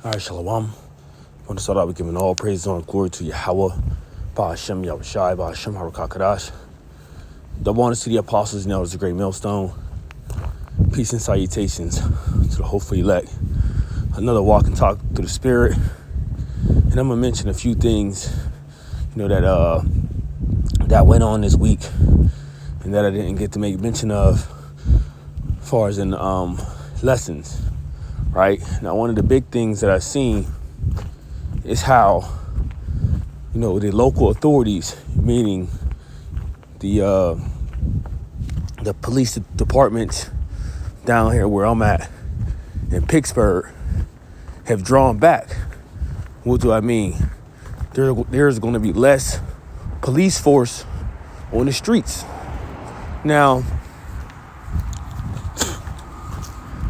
All right, Shalom. I want to start out with giving all praise and glory to Yahweh, Ba'ashem Yahushai, Ba'ashem Harakakadash. The one to see the apostles now is a great millstone. Peace and salutations to the hopeful elect. Another walk and talk through the spirit. And I'm gonna mention a few things, that went on this week and that I didn't get to make mention of as far as in lessons. Right? Now, one of the big things that I've seen is how, the local authorities, meaning the police departments down here where I'm at in Pittsburgh, have drawn back. What do I mean? There's going to be less police force on the streets. Now,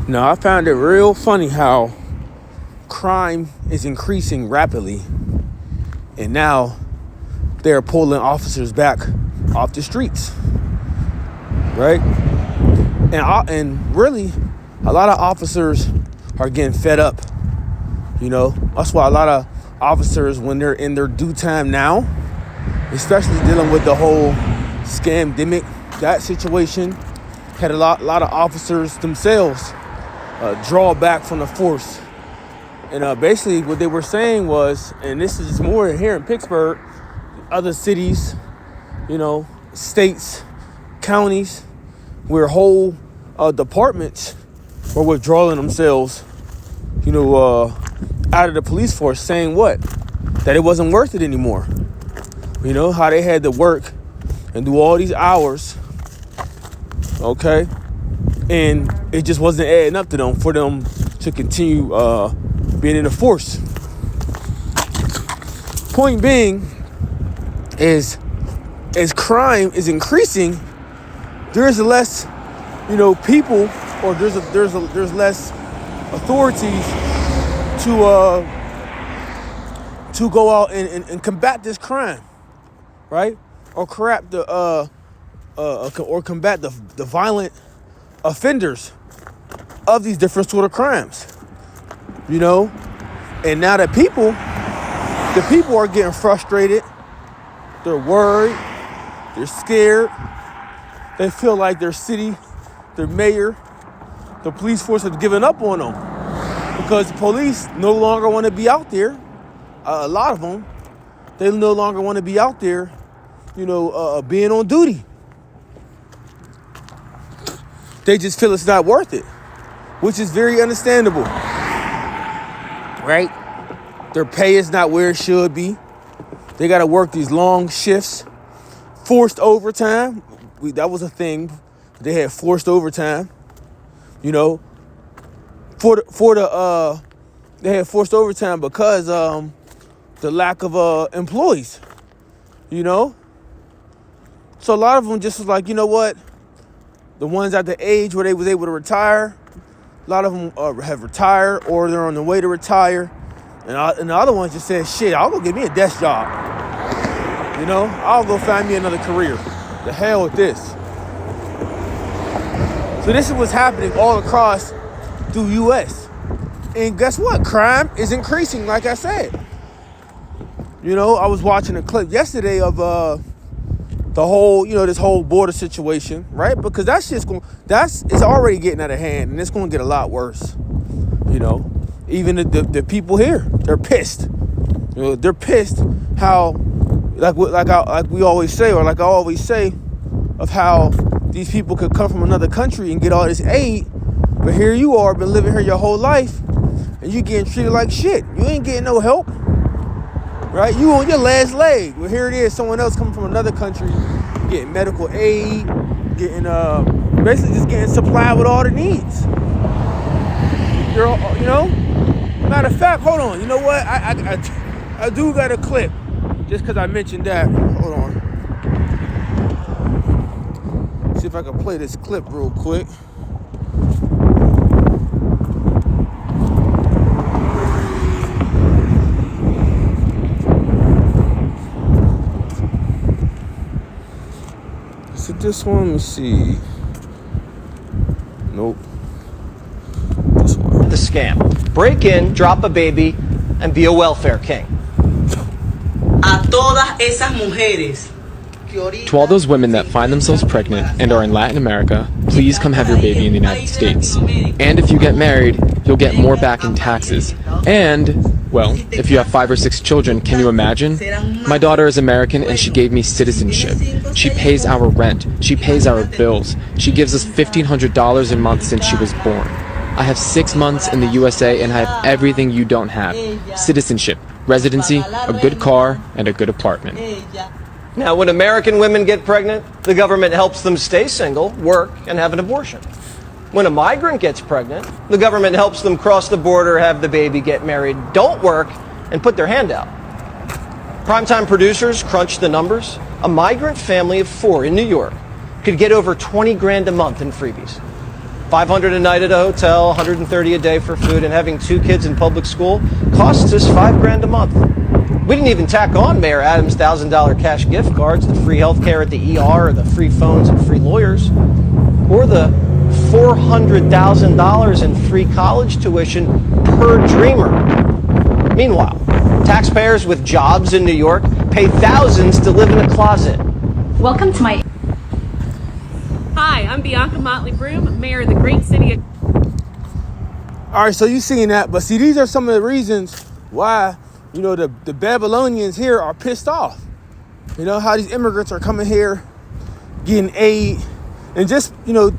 I found it real funny how crime is increasing rapidly, and now they're pulling officers back off the streets, right? And really, a lot of officers are getting fed up. That's why a lot of officers, when they're in their due time now, especially dealing with the whole scamdemic, that situation, had a lot of officers themselves draw back from the force. And basically what they were saying was, and this is more here in Pittsburgh, other cities, states, counties, where whole departments were withdrawing themselves, out of the police force, saying what? That it wasn't worth it anymore. How they had to work and do all these hours, okay? And it just wasn't adding up to them for them to continue being in the force. Point being is, as crime is increasing, there's less, people, or there's less authorities to go out and combat this crime, right? Or combat the violent offenders of these different sort of crimes, and now the people are getting frustrated. They're worried. They're scared. They feel like their city, their mayor, the police force has given up on them because the police no longer want to be out there. A lot of them, they no longer want to be out there, being on duty. They just feel it's not worth it, which is very understandable, right? Their pay is not where it should be. They got to work these long shifts, forced overtime. That was a thing. They had forced overtime, they had forced overtime because the lack of employees, So a lot of them just was like, what? The ones at the age where they was able to retire, a lot of them have retired or they're on the way to retire. And the other ones just said, shit, I'll go get me a desk job. I'll go find me another career. The hell with this. So this is what's happening all across the U.S. And guess what? Crime is increasing, like I said. I was watching a clip yesterday of the whole, this whole border situation, right? Because it's already getting out of hand, and it's going to get a lot worse. Even the people here, they're pissed. They're pissed how, like we always say, or like I always say, of how these people could come from another country and get all this aid, but here you are, been living here your whole life, and you getting treated like shit. You ain't getting no help. Right? You on your last leg. Well, here it is. Someone else coming from another country, getting medical aid, getting basically just getting supplied with all the needs. Matter of fact, hold on. You know what? I do got a clip, just because I mentioned that. Hold on. See if I can play this clip real quick. This one, let me see. Nope. This one. The scam. break in, drop a baby, and be a welfare king. A todas esas mujeres. To all those women that find themselves pregnant and are in Latin America, please come have your baby in the United States. And if you get married, you'll get more back in taxes. And, well, if you have 5 or 6 children, can you imagine? My daughter is American and she gave me citizenship. She pays our rent. She pays our bills. She gives us $1,500 a month since she was born. I have 6 months in the USA and I have everything you don't have. Citizenship, residency, a good car, and a good apartment. Now, when American women get pregnant, the government helps them stay single, work, and have an abortion. When a migrant gets pregnant, the government helps them cross the border, have the baby, get married, don't work, and put their hand out. Primetime producers crunched the numbers. A migrant family of 4 in New York could get over 20 grand a month in freebies. 500 a night at a hotel, 130 a day for food, and having 2 kids in public school costs us 5 grand a month. We didn't even tack on Mayor Adams' $1,000 cash gift cards, the free health care at the ER, or the free phones and free lawyers, or the $400,000 in free college tuition per dreamer. Meanwhile, taxpayers with jobs in New York pay thousands to live in a closet. Welcome to my... Hi, I'm Bianca Motley Broom, mayor of the great city of... All right, so you seen that, but see, these are some of the reasons why, you know, the Babylonians here are pissed off. You know, how these immigrants are coming here, getting aid, and just, you know,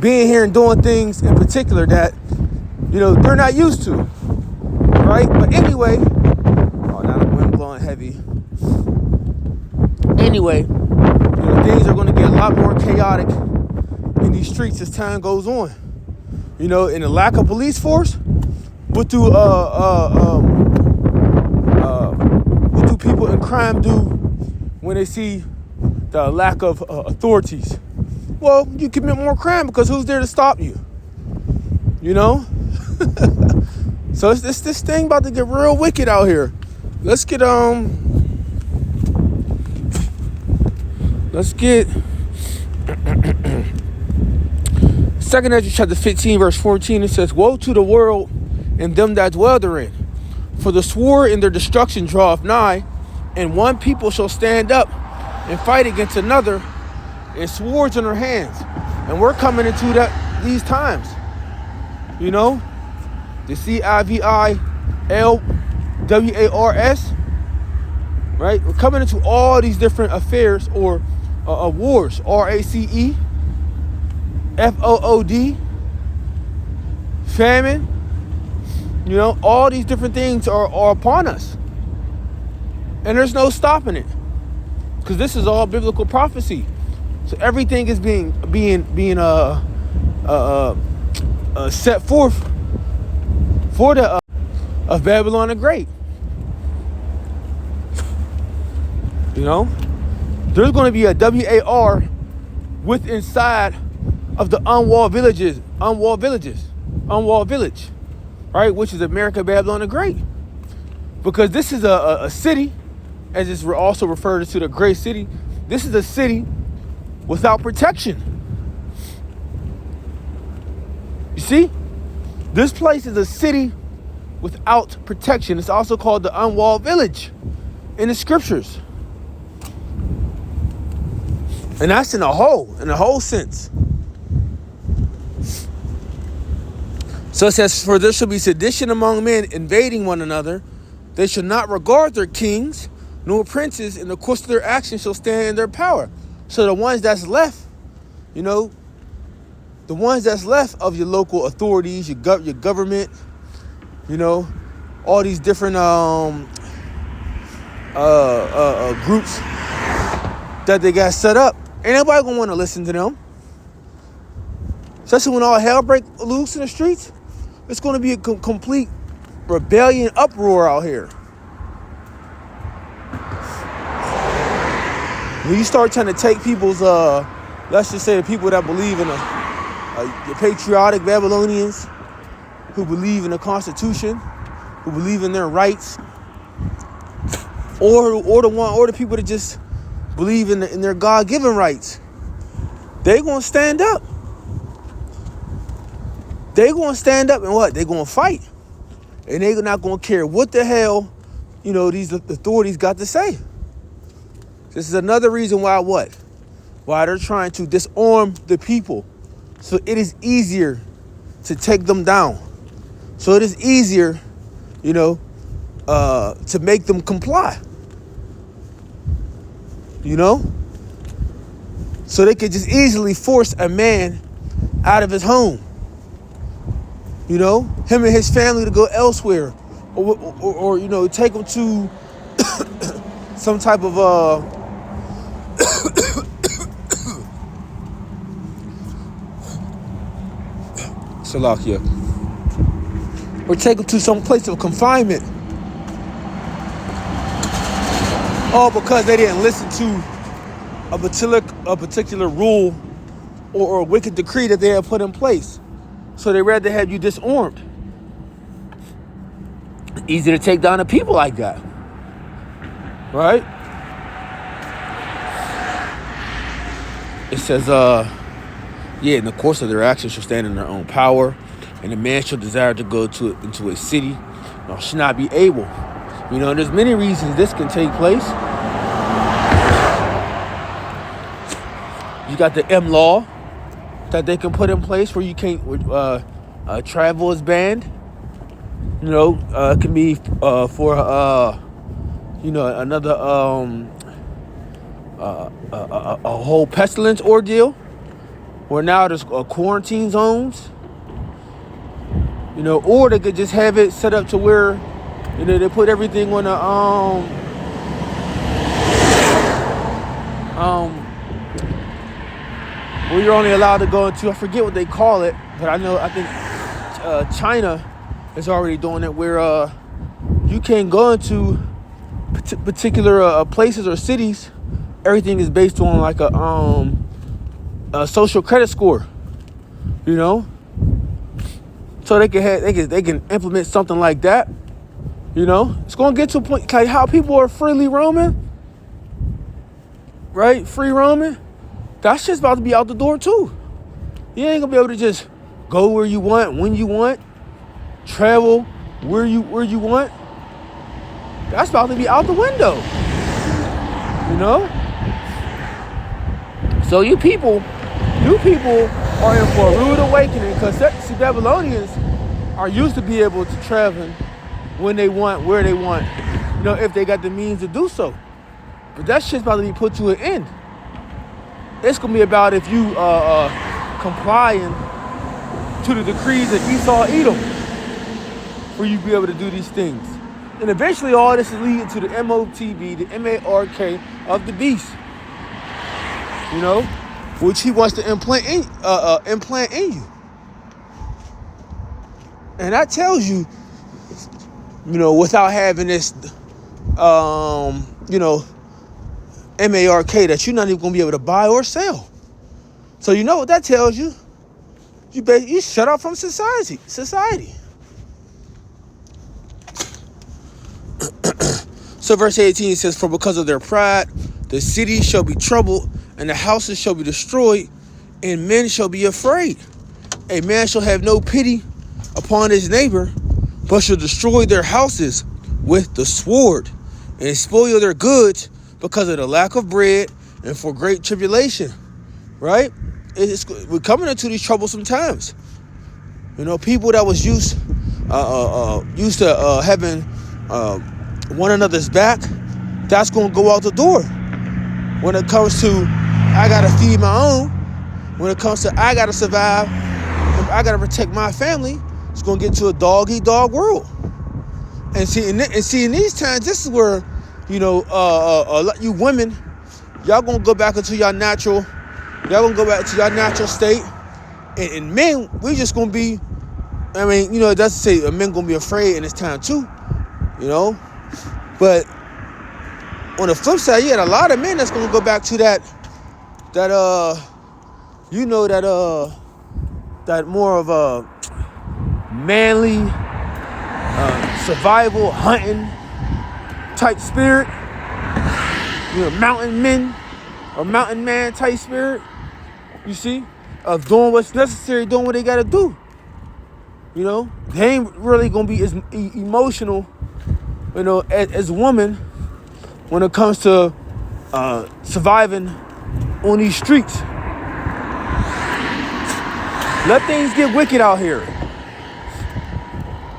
being here and doing things in particular that, you know, they're not used to, right? But anyway, oh, now the wind blowing heavy. Anyway, you know, things are going to get a lot more chaotic in these streets as time goes on. You know, and the lack of police force, what do people in crime do when they see the lack of authorities? Well, you commit more crime because who's there to stop you? You know? So it's this thing about to get real wicked out here. Let's get 2nd Ezra chapter 15 verse 14. It says, "Woe to the world and them that dwell therein, for the sword in their destruction draweth nigh, and one people shall stand up and fight against another, and swords in their hands." And we're coming into these times. You know, the CIVILWARS, right? We're coming into all these different affairs or wars. RACE, FOOD, famine. You know, all these different things are upon us, and there's no stopping it, because this is all biblical prophecy. So everything is being set forth for the of Babylon the Great. You know, there's going to be a WAR with inside of the unwalled village, right? Which is America, Babylon the Great, because this is a city, as it's also referred to, the great city. This is a city without protection. You see, this place is a city without protection. It's also called the unwalled village in the scriptures, and that's in the whole sense. So it says, "For there shall be sedition among men, invading one another. They shall not regard their kings nor princes, and the course of their actions shall stand in their power." So the ones that's left, you know, the ones that's left of your local authorities, your government, you know, all these different groups that they got set up, ain't nobody gonna want to listen to them. Especially when all hell break loose in the streets, it's gonna be a complete rebellion, uproar out here. When you start trying to take people's, let's just say the people that believe in the patriotic Babylonians, who believe in the Constitution, who believe in their rights, or the people that just believe in their God-given rights, they gonna stand up. They gonna stand up and what? They gonna fight. And they're not going to care what the hell, these authorities got to say. This is another reason why what? Why they're trying to disarm the people. So it is easier to take them down. So it is easier, to make them comply. So they could just easily force a man out of his home. Him and his family to go elsewhere. Or take him to some type of Salakia. Or take them to some place of confinement. All because they didn't listen to a particular rule or a wicked decree that they had put in place. So they rather have you disarmed. Easy to take down the people like that. Right? It says, in the course of their actions shall stand in their own power, and a man shall desire to go into a city, or should not be able. There's many reasons this can take place. You got the M law that they can put in place where you can't travel is banned. It can be for another a whole pestilence ordeal, where now there's quarantine zones. Or they could just have it set up to where they put everything on where you're only allowed to go into, I forget what they call it, but I think China is already doing it, where you can't go into particular places or cities. Everything is based on like a social credit score, so they can implement something like that. It's gonna get to a point like how people are freely roaming, right? Free roaming. That shit's about to be out the door too. You ain't gonna be able to just go where you want, when you want, travel where you want. That's about to be out the window. So you people are in for a rude awakening, because see, Babylonians are used to be able to travel when they want, where they want, if they got the means to do so. But that shit's about to be put to an end. It's gonna be about if you complying to the decrees of Esau, Edom, for you to be able to do these things. And eventually all this is leading to the MOTB, the MARK of the beast. Which he wants to implant in you. And that tells you, without having this MARK, that you're not even gonna be able to buy or sell. So you know what that tells you? You shut off from society. So verse 18 says, for because of their pride, the city shall be troubled, and the houses shall be destroyed, and men shall be afraid. A man shall have no pity upon his neighbor, but shall destroy their houses with the sword, and spoil their goods because of the lack of bread and for great tribulation. Right? We're coming into these troublesome times. People that was used to having one another's back, that's going to go out the door. When it comes to, I got to feed my own. When it comes to, I got to survive, I got to protect my family, it's going to get to a dog-eat-dog world. And see, in these times, this is where, you women, y'all going to go back into your natural state. And men, we just going to be, it doesn't say men going to be afraid in this time too, But on the flip side, you got a lot of men that's going to go back to that more of a manly, survival, hunting type spirit. Mountain men or mountain man type spirit. You see? Of doing what's necessary, doing what they got to do. You know, they ain't really gonna be as emotional, you know, as women when it comes to surviving on these streets. Let things get wicked out here.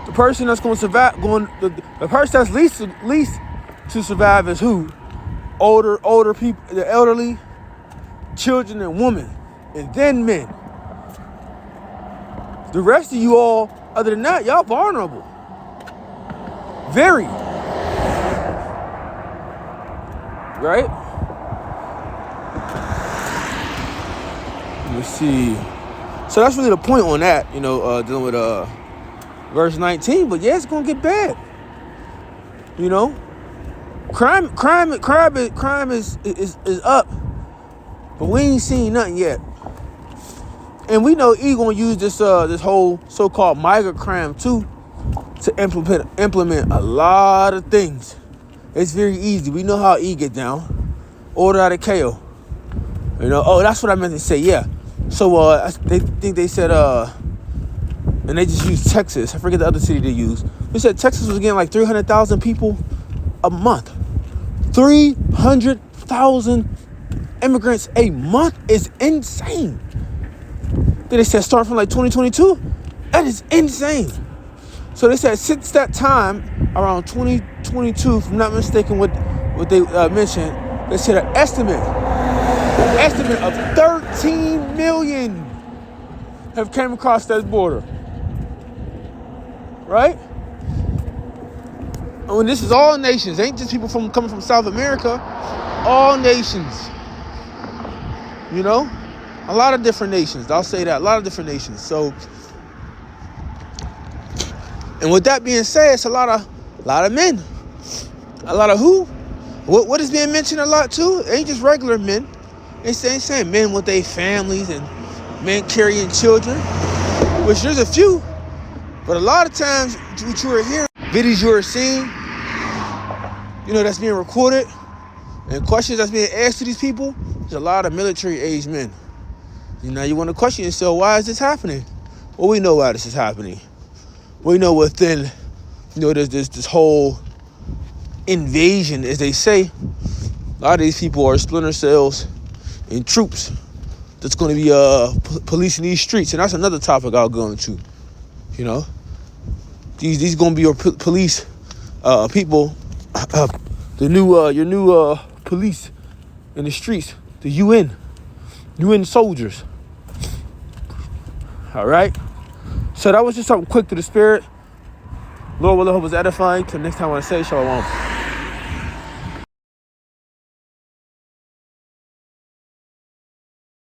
The person that's gonna survive, the person that's least to survive is who? Older people, the elderly, children, and women, and then men. The rest of you all, other than that, y'all vulnerable. Very. Right? Let me see. So that's really the point on that, you know, dealing with verse 19. But yeah, it's gonna get bad. You know, crime is up, but we ain't seen nothing yet. And we know E gonna use this whole so-called migrant crime too to implement a lot of things. It's very easy. We know how E get down. Order out of KO. You know. Oh, that's what I meant to say. Yeah. So they think they said and they just used Texas. I forget the other city they used. They said Texas was getting like 300,000 people a month. 300,000 immigrants a month is insane. Then they said start from like 2022. That is insane. So they said since that time, around 2022, if I'm not mistaken, what they mentioned, they said an estimate of 13 million have came across that border. Right? And when this is all nations, ain't just people coming from South America, all nations. You know? A lot of different nations. I'll say that. A lot of different nations. So, and with that being said, it's a lot of men. A lot of who? What is being mentioned a lot too? It ain't just regular men. It's saying men with their families and men carrying children, which there's a few. But a lot of times, what you are hearing, videos you are seeing, you know, that's being recorded, and questions that's being asked to these people, there's a lot of military-age men. You know, you want to question yourself, why is this happening? Well, we know why this is happening. We know within, you know, there's this whole invasion, as they say. A lot of these people are splinter cells and troops that's going to be policing these streets, and that's another topic I'll go into. You know, these going to be your police people, your new police in the streets, the UN soldiers. All right. So that was just something quick to the spirit. Lord will hope was edifying. Till next time I want to say shalom.